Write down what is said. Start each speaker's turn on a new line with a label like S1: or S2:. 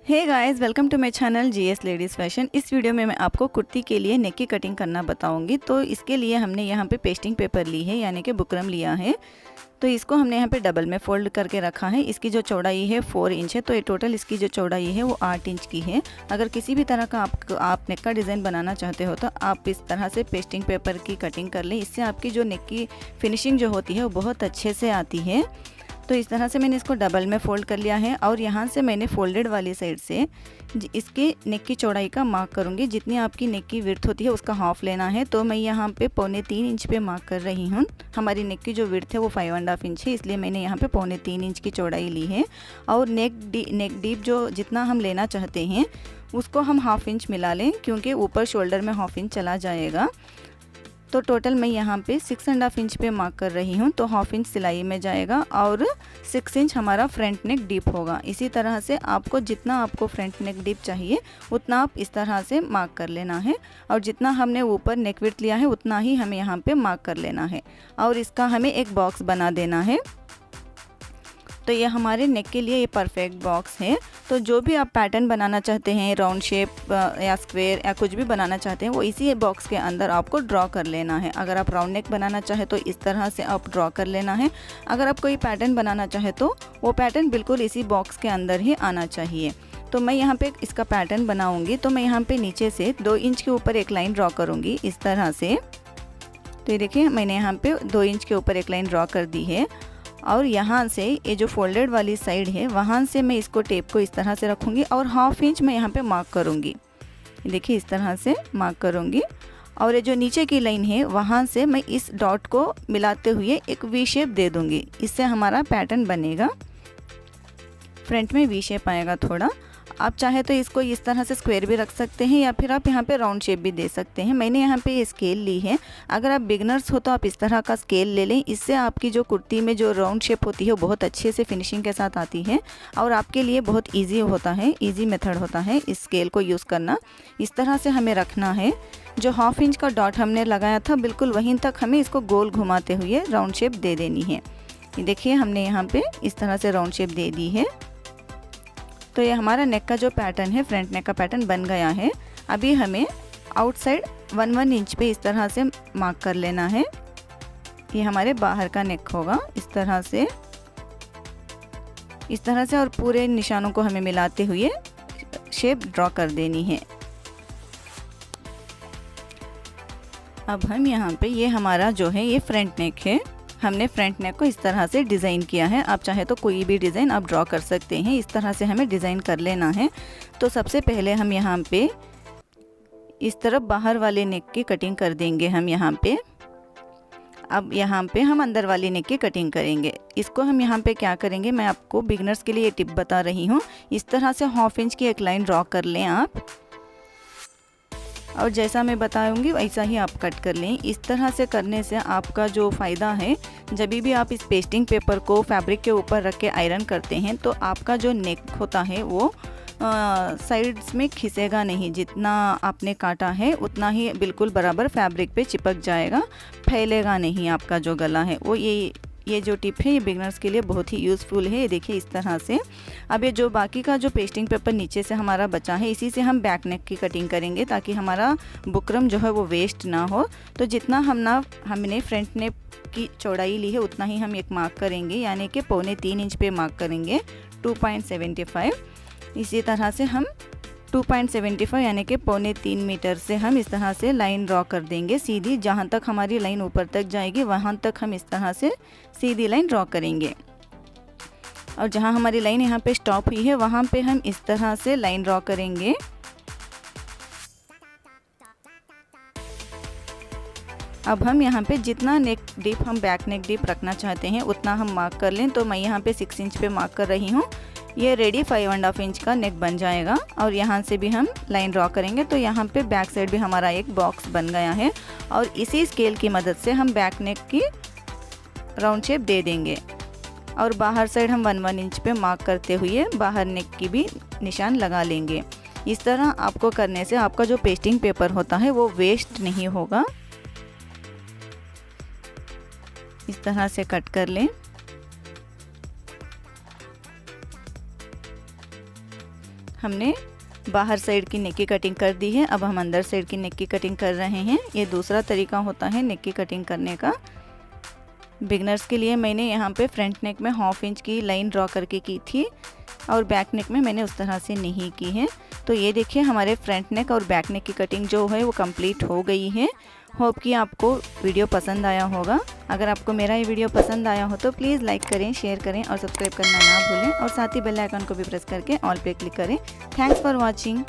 S1: Hey guys, welcome to my channel GS ladies fashion. इस वीडियो में मैं आपको कुर्ती के लिए नेक की कटिंग करना बताऊंगी। तो इसके लिए हमने यहाँ पे पेस्टिंग पेपर ली है, यानी कि बुकरम लिया है। तो इसको हमने यहाँ पे डबल में फोल्ड करके रखा है। इसकी जो चौड़ाई है 4 इंच है, तो ये टोटल इसकी जो चौड़ाई है वो 8 इंच की है। अगर किसी भी तरह का आप नेक का डिज़ाइन बनाना चाहते हो तो आप इस तरह से पेस्टिंग पेपर की कटिंग कर लें। इससे आपकी जो नेक की फिनिशिंग जो होती है वो बहुत अच्छे से आती है। तो इस तरह से मैंने इसको डबल में फ़ोल्ड कर लिया है और यहाँ से मैंने फोल्डेड वाली साइड से इसके नेक की चौड़ाई का मार्क करूँगी। जितनी आपकी नेक की विड्थ होती है उसका हाफ लेना है। तो मैं यहाँ पे 3.25 इंच पे मार्क कर रही हूँ। हमारी नेक की जो विड्थ है वो 5.5 इंच है, इसलिए मैंने यहाँ पे 3.25 इंच की चौड़ाई ली है। और नेक डीप जो जितना हम लेना चाहते हैं उसको हम हाफ इंच मिला लें, क्योंकि ऊपर शोल्डर में हाफ इंच चला जाएगा। तो टोटल मैं यहाँ पे 6.5 इंच पे मार्क कर रही हूँ। तो हाफ इंच सिलाई में जाएगा और 6 इंच हमारा फ्रंट नेक डीप होगा। इसी तरह से आपको जितना आपको फ्रंट नेक डीप चाहिए उतना आप इस तरह से मार्क कर लेना है, और जितना हमने ऊपर नेक विड्थ लिया है उतना ही हमें यहाँ पे मार्क कर लेना है। और इसका हमें एक बॉक्स बना देना है। तो ये हमारे नेक के लिए ये परफेक्ट बॉक्स है। तो जो भी आप पैटर्न बनाना चाहते हैं, राउंड शेप या स्क्वायर या कुछ भी बनाना चाहते हैं, वो इसी बॉक्स के अंदर आपको ड्रॉ कर लेना है। अगर आप राउंड नेक बनाना चाहे तो इस तरह से आप ड्रॉ कर लेना है। अगर आप कोई पैटर्न बनाना चाहे तो वो पैटर्न बिल्कुल इसी बॉक्स के अंदर ही आना चाहिए। तो मैं यहाँ पे इसका पैटर्न बनाऊँगी। तो मैं यहाँ पे नीचे से 2 इंच के ऊपर एक लाइन ड्रॉ करूँगी इस तरह से। तो ये देखिए, मैंने यहाँ पे 2 इंच के ऊपर एक लाइन ड्रॉ कर दी है। और यहाँ से ये जो फोल्डेड वाली साइड है वहाँ से मैं इसको टेप को इस तरह से रखूँगी और हाफ इंच मैं यहाँ पे मार्क करूँगी। देखिए, इस तरह से मार्क करूँगी। और ये जो नीचे की लाइन है वहाँ से मैं इस डॉट को मिलाते हुए एक वी शेप दे दूँगी। इससे हमारा पैटर्न बनेगा, फ्रंट में वी शेप आएगा थोड़ा। आप चाहे तो इसको इस तरह से स्क्वायर भी रख सकते हैं, या फिर आप यहाँ पे राउंड शेप भी दे सकते हैं। मैंने यहाँ पे ये स्केल ली है। अगर आप बिगनर्स हो तो आप इस तरह का स्केल ले लें। इससे आपकी जो कुर्ती में जो राउंड शेप होती है वो बहुत अच्छे से फिनिशिंग के साथ आती है, और आपके लिए बहुत ईजी होता है, ईजी मेथड होता है इस स्केल को यूज़ करना। इस तरह से हमें रखना है। जो हाफ इंच का डॉट हमने लगाया था बिल्कुल वहीं तक हमें इसको गोल घुमाते हुए राउंड शेप दे देनी है। देखिए, हमने यहाँ पे इस तरह से राउंड शेप दे दी है। तो ये हमारा नेक का जो पैटर्न है, फ्रंट नेक का पैटर्न बन गया है। अभी हमें आउटसाइड 1 इंच पे इस तरह से मार्क कर लेना है। ये हमारे बाहर का नेक होगा इस तरह से, और पूरे निशानों को हमें मिलाते हुए शेप ड्रॉ कर देनी है। अब हम यहाँ पे ये हमारा जो है ये फ्रंट नेक है। हमने फ्रंट नेक को इस तरह से डिज़ाइन किया है। आप चाहे तो कोई भी डिज़ाइन आप ड्रॉ कर सकते हैं। इस तरह से हमें डिज़ाइन कर लेना है। तो सबसे पहले हम यहाँ पे इस तरफ बाहर वाले नेक की कटिंग कर देंगे हम यहाँ पे। अब यहाँ पे हम अंदर वाली नेक की कटिंग करेंगे। इसको हम यहाँ पे क्या करेंगे, मैं आपको बिगनर्स के लिए ये टिप बता रही हूँ। इस तरह से हाफ इंच की एक लाइन ड्रॉ कर लें आप, और जैसा मैं बताऊंगी वैसा ही आप कट कर लें। इस तरह से करने से आपका जो फ़ायदा है, जब भी आप इस पेस्टिंग पेपर को फैब्रिक के ऊपर रख के आयरन करते हैं तो आपका जो नेक होता है वो साइड्स में खिसेगा नहीं। जितना आपने काटा है उतना ही बिल्कुल बराबर फैब्रिक पे चिपक जाएगा, फैलेगा नहीं आपका जो गला है वो। ये जो टिप है ये बिगनर्स के लिए बहुत ही यूज़फुल है। ये देखिए इस तरह से। अब ये जो बाकी का जो पेस्टिंग पेपर नीचे से हमारा बचा है, इसी से हम बैक नेक की कटिंग करेंगे ताकि हमारा बुकरम जो है वो वेस्ट ना हो। तो जितना हमने फ्रंट नेक की चौड़ाई ली है उतना ही हम एक मार्क करेंगे, यानी कि 3.25 इंच पे मार्क करेंगे 2.75। इसी तरह से हम 2.75 यानी कि 3.25 मीटर से हम इस तरह से लाइन ड्रॉ कर देंगे सीधी। जहाँ तक हमारी लाइन ऊपर तक जाएगी वहाँ तक हम इस तरह से सीधी लाइन ड्रॉ करेंगे, और जहाँ हमारी लाइन यहाँ पे स्टॉप हुई है वहाँ पे हम इस तरह से लाइन ड्रॉ करेंगे। अब हम यहाँ पे जितना नेक डीप हम बैक नेक डीप रखना चाहते हैं उतना हम मार्क कर लें। तो मैं यहाँ पे 6 इंच पे मार्क कर रही हूँ। ये रेडी 5.5 इंच का नेक बन जाएगा, और यहाँ से भी हम लाइन ड्रॉ करेंगे। तो यहाँ पे बैक साइड भी हमारा एक बॉक्स बन गया है, और इसी स्केल की मदद से हम बैक नेक की राउंड शेप दे देंगे। और बाहर साइड हम 1 इंच पे मार्क करते हुए बाहर नेक की भी निशान लगा लेंगे। इस तरह आपको करने से आपका जो पेस्टिंग पेपर होता है वो वेस्ट नहीं होगा। इस तरह से कट कर लें। हमने बाहर साइड की नेक की कटिंग कर दी है। अब हम अंदर साइड की नेक की कटिंग कर रहे हैं। ये दूसरा तरीका होता है नेक की कटिंग करने का। बिगनर्स के लिए मैंने यहाँ पे फ्रंट नेक में 1/2 इंच की लाइन ड्रॉ करके की थी और बैक नेक में मैंने उस तरह से नहीं की है। तो ये देखिए हमारे फ्रंट नेक और बैक नेक की कटिंग जो है वो कंप्लीट हो गई है। होप कि आपको वीडियो पसंद आया होगा। अगर आपको मेरा ये वीडियो पसंद आया हो तो प्लीज़ लाइक करें, शेयर करें और सब्सक्राइब करना ना भूलें और साथ ही बेल आइकन को भी प्रेस करके ऑल पे क्लिक करें। Thanks for watching.